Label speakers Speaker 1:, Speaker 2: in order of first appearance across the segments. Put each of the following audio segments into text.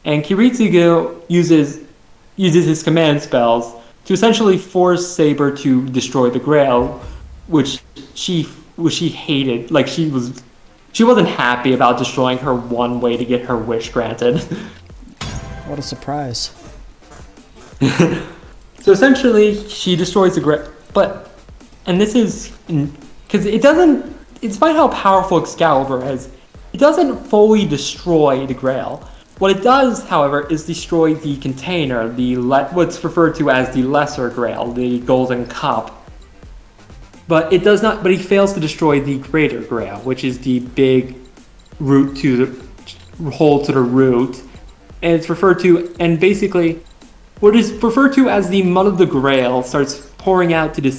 Speaker 1: And Kiritsugu uses his command spells to essentially force Saber to destroy the Grail, which she hated. Like she wasn't happy about destroying her one way to get her wish granted.
Speaker 2: What a surprise.
Speaker 1: So essentially, she destroys the Grail, and this is because it doesn't. Despite how powerful Excalibur is, it doesn't fully destroy the Grail. What it does, however, is destroy the container, what's referred to as the Lesser Grail, the Golden Cup. But it does not. But he fails to destroy the Greater Grail, which is the big root to the hole to the root, and it's referred to. And basically, what is referred to as the Mud of the Grail starts pouring out into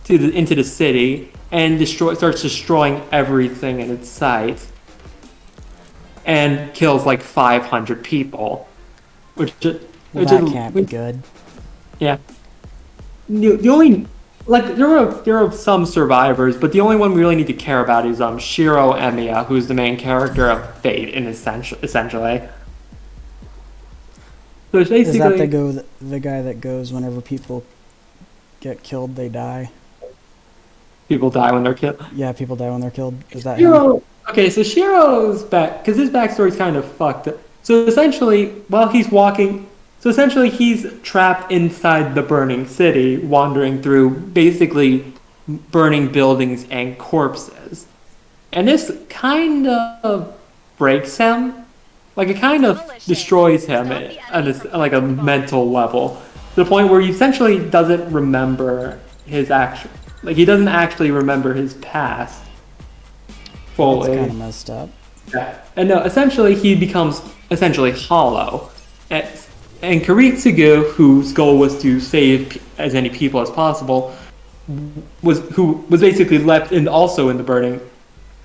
Speaker 1: the city and starts destroying everything in its sight, and kills like 500 people,
Speaker 2: That can't be good.
Speaker 1: Yeah. The only there are some survivors, but the only one we really need to care about is Shiro Emiya, who's the main character of FaTe, essentially. So it's basically,
Speaker 2: Is that the guy that goes whenever people get killed, they die?
Speaker 1: people die when they're killed.
Speaker 2: Yeah, people die when they're killed. Is that him?
Speaker 1: Shiro. Okay, so Shiro's back because his backstory's kind of fucked up. So essentially, while he's walking, he's trapped inside the burning city, wandering through basically burning buildings and corpses, and this kind of breaks him. Like it kind of destroys him like a mental level, to the point where he essentially doesn't remember his actual. Like he doesn't actually remember his past fully.
Speaker 2: That's kind of messed up.
Speaker 1: Yeah. And no, essentially he becomes hollow. And Kiritsugu, whose goal was to save as many people as possible, was basically left also in the burning.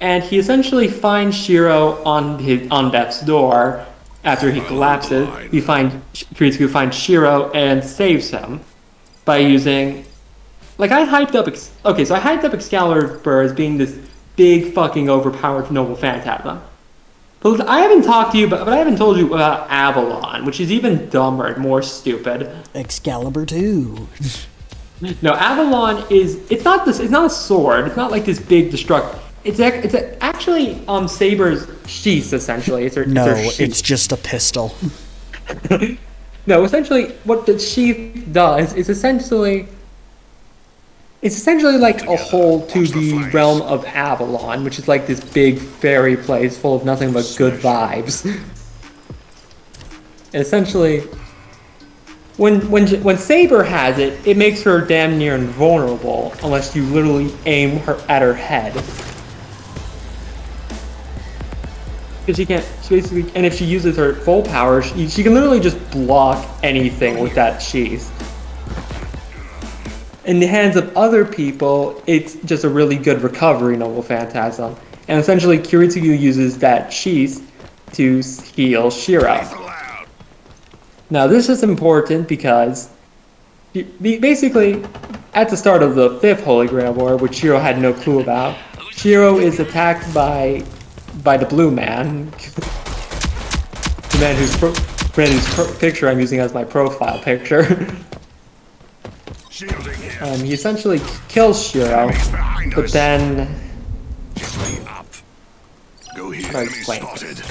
Speaker 1: And he essentially finds Shiro on death's door after he collapses. Kiritsugu finds Shiro and saves him by using. Like I hyped up Excalibur as being this big fucking overpowered noble phantasm. But I haven't talked to you, but I haven't told you about Avalon, which is even dumber and more stupid.
Speaker 2: Excalibur 2.
Speaker 1: No, Avalon it's not a sword. It's not like this big destruct. It's actually Saber's sheath essentially.
Speaker 2: It's just a pistol.
Speaker 1: No, essentially what the sheath does is essentially like a hole to the realm of Avalon, which is like this big fairy place full of nothing but good vibes. And essentially, when Saber has it, it makes her damn near invulnerable unless you literally aim at her head. Because she basically, and if she uses her full power, she can literally just block anything with that sheath. In the hands of other people, it's just a really good recovery noble phantasm. And essentially, Kiritsugu uses that sheath to heal Shiro. Now, this is important because basically, at the start of the 5th Holy Grail War, which Shiro had no clue about, Shiro is attacked by the Blue Man, the man whose picture I'm using as my profile picture. He essentially kills Shiro, but then. How do I explain this?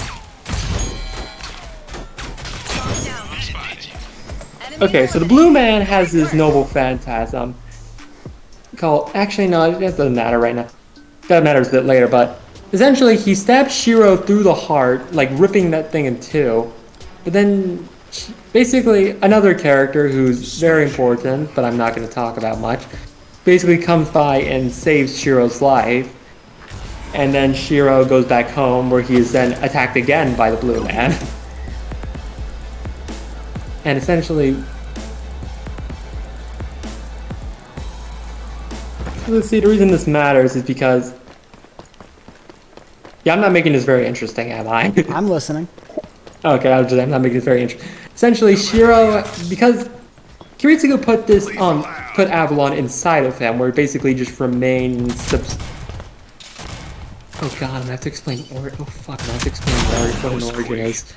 Speaker 1: Okay, so the Blue Man has this noble phantasm called. Actually, no, it doesn't matter right now. That matters a bit later, but essentially he stabs Shiro through the heart, like ripping that thing in two. But then, basically, another character who's very important, but I'm not going to talk about much, basically comes by and saves Shiro's life. And then Shiro goes back home, where he is then attacked again by the Blue Man. And essentially, let's see, the reason this matters is because, yeah, I'm not making this very interesting, am I?
Speaker 2: I'm listening.
Speaker 1: Okay, I'm not making this very interesting. Essentially, Shiro, because Kiritsugu put Avalon inside of him, where it basically just remains. Oh god, I'm gonna have to explain. I'm gonna have to explain what an origin is.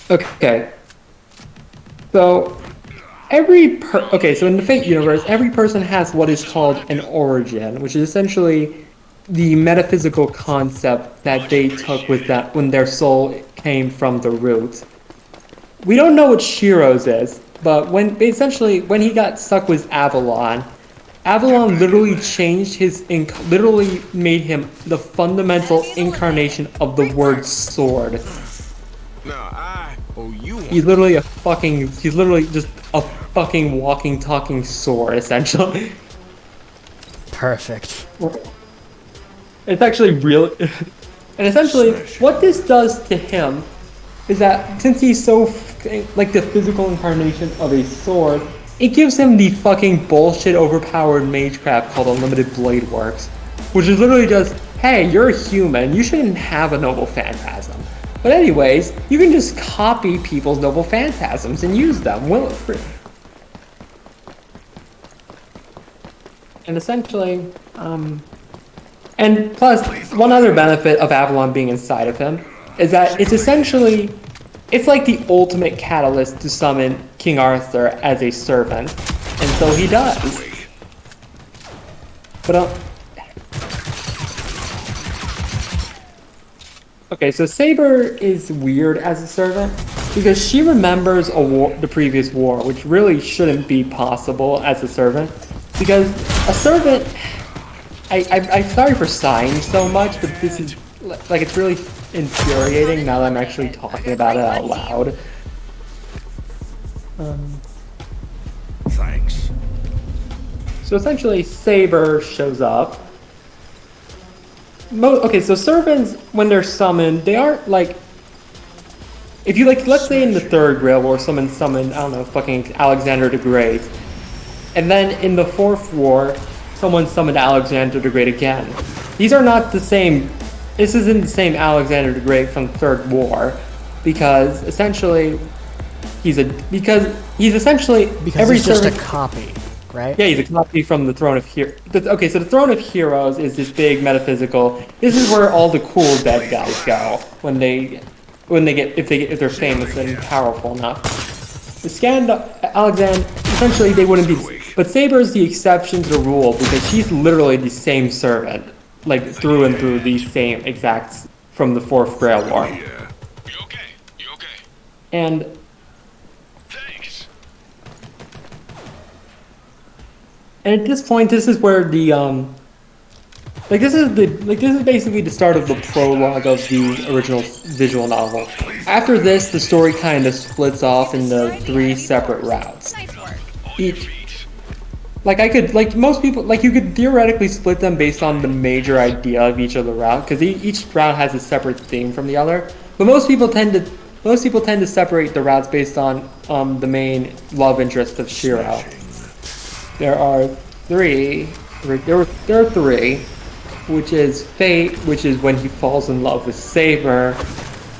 Speaker 1: Okay. So so in the FaTe universe, every person has what is called an origin, which is essentially the metaphysical concept that they took with that when their soul came from the root. We don't know what Shiro's is, but when he got stuck with Avalon literally changed literally made him the fundamental incarnation of the word sword. He's literally just a fucking walking, talking sword, essentially.
Speaker 2: Perfect.
Speaker 1: It's actually real. And essentially, what this does to him is that since he's so like the physical incarnation of a sword, it gives him the fucking bullshit overpowered magecraft called Unlimited Blade Works, which is literally just, hey, you're a human, you shouldn't have a noble phantasm. But anyways, you can just copy people's noble phantasms and use them. And essentially, and plus, one other benefit of Avalon being inside of him is that it's like the ultimate catalyst to summon King Arthur as a servant, and so he does. But okay, so Saber is weird as a servant because she remembers the previous war, which really shouldn't be possible as a servant, because a servant. I'm sorry for sighing so much, but this is like it's really infuriating now that I'm actually talking about it out loud.
Speaker 3: Thanks.
Speaker 1: So essentially, Saber shows up. Okay, so servants, when they're summoned, they aren't like. If you let's say in the third Grail War, someone summoned, I don't know, fucking Alexander the Great, and then in the fourth war, someone summoned Alexander the Great again. These are not the same. This isn't the same Alexander the Great from Third War, because essentially he's essentially every
Speaker 2: he's just a copy, right?
Speaker 1: Yeah, he's a copy from the Throne of Heroes. Okay, so the Throne of Heroes is this big metaphysical. This is where all the cool dead guys go when if they're famous and powerful enough. The Alexander, essentially they wouldn't be, but Saber is the exception to the rule because she's literally the same servant, like through and through the same exact from the Fourth Grail War.
Speaker 3: You okay? You okay?
Speaker 1: And
Speaker 3: Thanks.
Speaker 1: at this point, this is where the this is basically the start of the prologue of the original visual novel. After this, the story kind of splits off into 3 separate routes. Each, most people, you could theoretically split them based on the major idea of each of the route, because each route has a separate theme from the other. But most people tend to separate the routes based on the main love interest of Shiro. There are 3. There are 3. Which is FaTe, which is when he falls in love with Saber.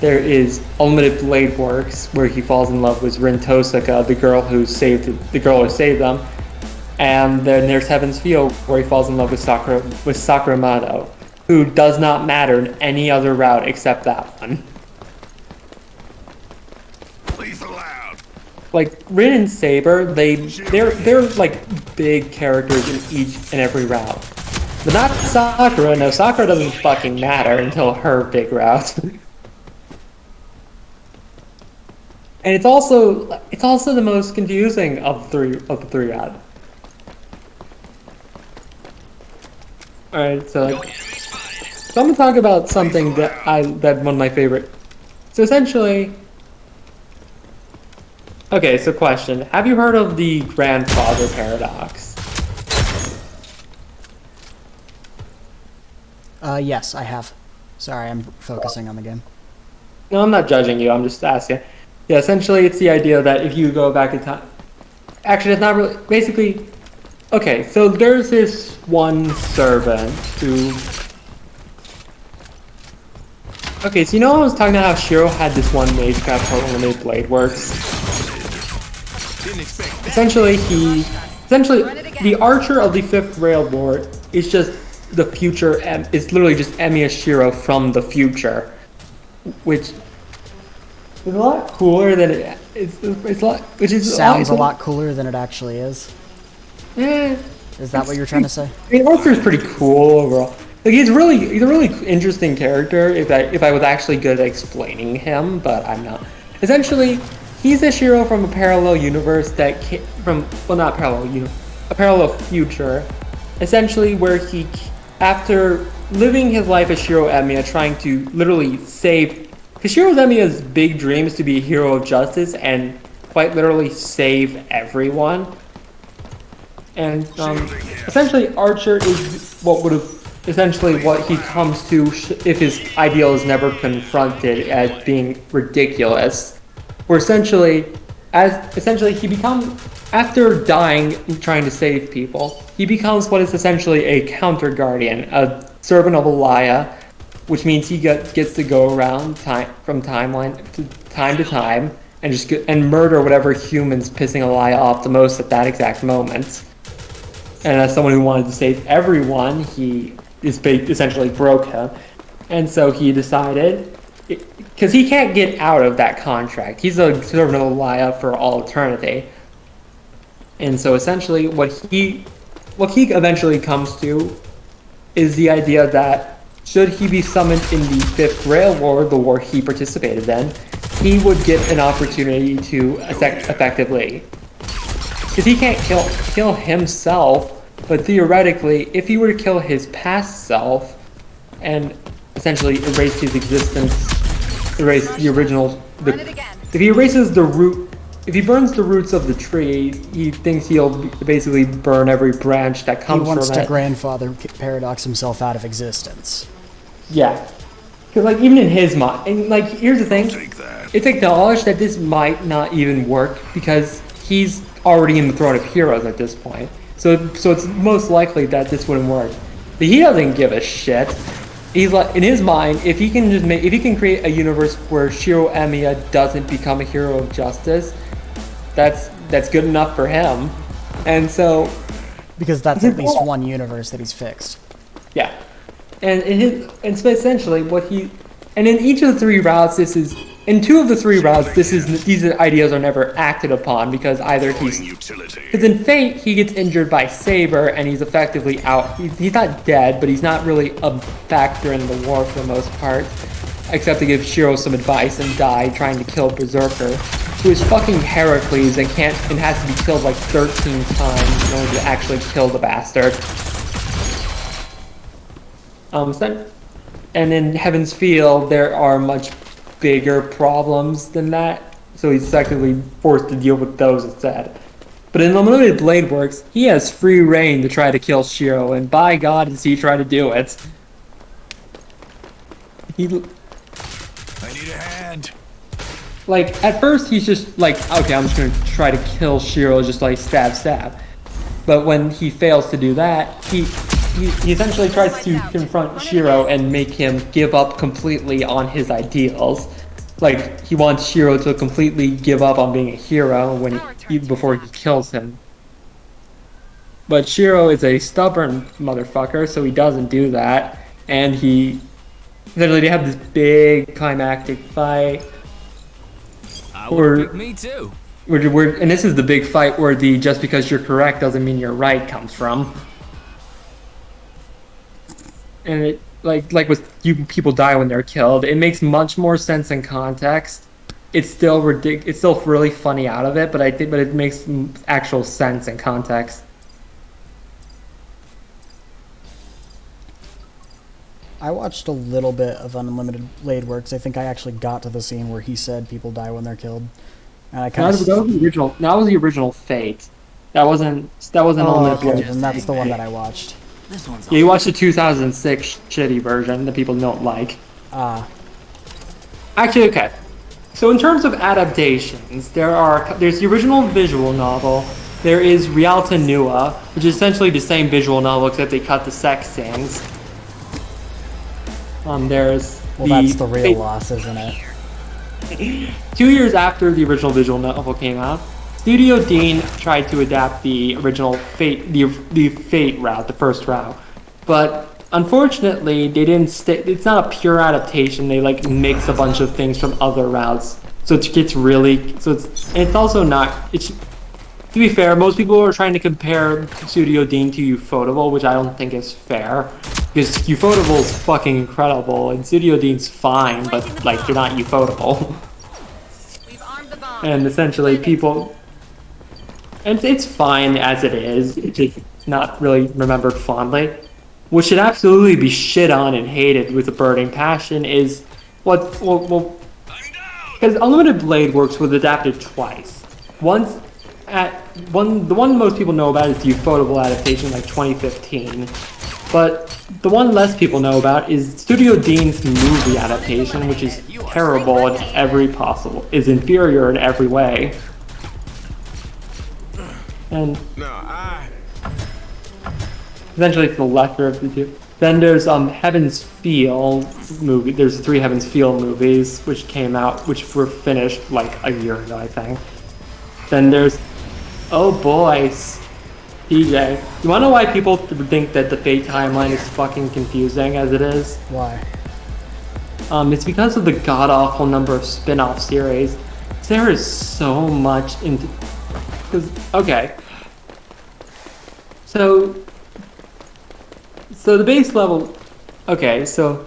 Speaker 1: There is Unlimited Blade Works, where he falls in love with Rin Tosaka, the girl who saved them. And then there's Heaven's Field, where he falls in love with Sakuramato, who does not matter in any other route except that one.
Speaker 3: Please allowed.
Speaker 1: Like Rin and Saber, they're like big characters in each and every route. But not Sakura. No, Sakura doesn't fucking matter until her big route. And it's also the most confusing of the three routes. Alright, so I'm gonna talk about something that one of my favorite. So essentially, okay, so question. Have you heard of the grandfather paradox?
Speaker 2: Yes, I have. Sorry, I'm focusing on the game.
Speaker 1: No, I'm not judging you, I'm just asking. Yeah, essentially it's the idea that if you go back in time... Actually, it's not really... Basically... Okay, so there's this one servant who... Okay, so you know I was talking about how Shiro had this one magecraft called Unlimited Blade Works? Essentially, the Archer of the 5th Rail Lord is just the future, it's literally just Emiya Shiro from the future. which is a lot cooler than it's a lot, which is
Speaker 2: Sounds a lot cooler than it actually is.
Speaker 1: Eh,
Speaker 2: Is that what you're trying to say?
Speaker 1: I mean, Arthur's pretty cool overall. Like he's a really interesting character if I was actually good at explaining him, but I'm not. Essentially, he's a hero from a parallel universe that not parallel a parallel future, essentially where he, after living his life as Shiro Emiya, trying to literally save, because Shiro Emiya's big dream is to be a hero of justice and quite literally save everyone. And essentially Archer is what he comes to if his ideal is never confronted as being ridiculous. Where essentially he becomes, after dying and trying to save people, he becomes what is essentially a counter guardian, a servant of Alaya, which means he gets to go around time to time and murder whatever humans pissing Alaya off the most at that exact moment. And as someone who wanted to save everyone, he essentially broke him. And so he decided, because he can't get out of that contract. He's a servant of Alaya for all eternity. And so essentially what he eventually comes to is the idea that should he be summoned in the Fifth Grail War, the war he participated in, he would get an opportunity to effectively, because he can't kill himself, but theoretically, if he were to kill his past self and essentially erase his existence, erase the original, if he erases the root, if he burns the roots of the tree, he thinks he'll basically burn every branch that comes from it.
Speaker 2: He wants to grandfather Paradox himself out of existence.
Speaker 1: Yeah. Because, like, even in his mind, and, like, here's the thing, it's acknowledged that this might not even work because he's already in the throne of heroes at this point. So it's most likely that this wouldn't work. But he doesn't give a shit. He's like, in his mind, if he can create a universe where Shiro Emiya doesn't become a hero of justice, that's good enough for him. And so,
Speaker 2: because that's at least one universe that he's fixed.
Speaker 1: Yeah. And so essentially in each of the three routes, in two of the three routes, these ideas are never acted upon because either because in FaTe he gets injured by Saber and he's effectively out. He's not dead, but he's not really a factor in the war for the most part, except to give Shiro some advice and die trying to kill Berserker, who is fucking Heracles and has to be killed like 13 times in order to actually kill the bastard. And in Heaven's Field, there are much bigger problems than that, so he's effectively forced to deal with those instead. But in Unlimited Blade Works, he has free reign to try to kill Shiro, and by God does he try to do it.
Speaker 3: I need a hand.
Speaker 1: Like, at first he's just like, okay, I'm just gonna try to kill Shiro, just like stab. But when he fails to do that, he essentially tries to confront Shiro and make him give up completely on his ideals. Like, he wants Shiro to completely give up on being a hero before he kills him. But Shiro is a stubborn motherfucker, so he doesn't do that. And they have this big climactic fight.
Speaker 4: I would pick me too.
Speaker 1: And this is the big fight where the just because you're correct doesn't mean you're right comes from. And it like with people die when they're killed, it makes much more sense in context. It's still ridiculous. It's still really funny out of it, but it makes actual sense in context.
Speaker 2: I watched a little bit of Unlimited Blade Works. I think I actually got to the scene where he said people die when they're killed. And I kind of
Speaker 1: that was the original. That was the original FaTe. That wasn't Unlimited Blade.
Speaker 2: And that's the one that I watched.
Speaker 1: Yeah, you watched the 2006 shitty version that people don't like. Actually, okay. So in terms of adaptations, there's the original visual novel. There is Rialta Nua, which is essentially the same visual novel except they cut the sex scenes.
Speaker 2: That's the real loss, isn't it?
Speaker 1: 2 years after the original visual novel came out, Studio Dean tried to adapt the original FaTe, the FaTe route, the first route, but unfortunately, they didn't stick. It's not a pure adaptation. They like mix a bunch of things from other routes, so it gets really. So it's also not. It's to be fair, most people are trying to compare Studio Dean to Ufotable, which I don't think is fair. Because Ufotable is fucking incredible, and Studio Dean's fine, but like they're not Ufotable. And essentially, people, and it's fine as it is. It's just not really remembered fondly. What should absolutely be shit on and hated with a burning passion is well, because Unlimited Blade Works was adapted twice. Once. The one most people know about is the Ufotable adaptation, like 2015. But the one less people know about is Studio Dean's movie adaptation, which is terrible in every possible, is inferior in every way. And essentially it's the lesser of the two. Then there's Heaven's Feel movie. There's 3 Heaven's Feel movies which came out, which were finished like a year ago, I think. Then there's oh boys, DJ. You wanna know why people think that the FaTe timeline is fucking confusing as it is?
Speaker 2: Why?
Speaker 1: It's because of the god-awful number of spin-off series. There is so much into... Okay. So the base level... Okay, so...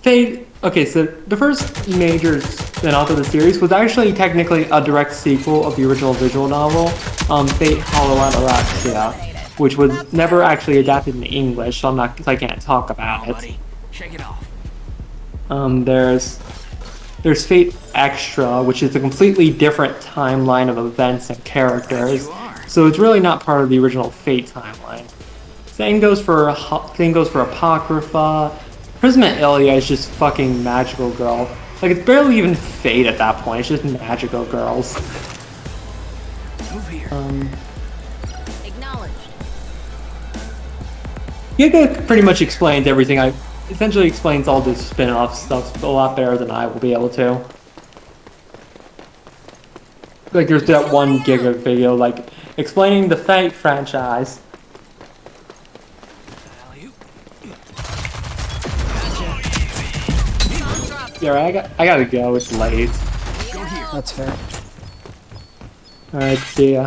Speaker 1: FaTe... Okay, so the first major spin-off of the series was actually technically a direct sequel of the original visual novel, FaTe Hollow Out Araxia, which was never actually adapted in English, so I can't talk about it.
Speaker 4: Shake it off.
Speaker 1: There's FaTe Extra, which is a completely different timeline of events and characters, so it's really not part of the original FaTe timeline. Same goes for Apocrypha. Prisma Ilia is just fucking magical girl. Like, it's barely even FaTe at that point, it's just magical girls.
Speaker 4: Move here.
Speaker 5: Acknowledged.
Speaker 1: Giga pretty much explains everything. Essentially explains all this spin-off stuff a lot better than I will be able to. Like, there's that one Giga video, like, explaining the FaTe franchise. Yeah, I gotta go. It's late.
Speaker 2: That's fair.
Speaker 1: Alright, see ya.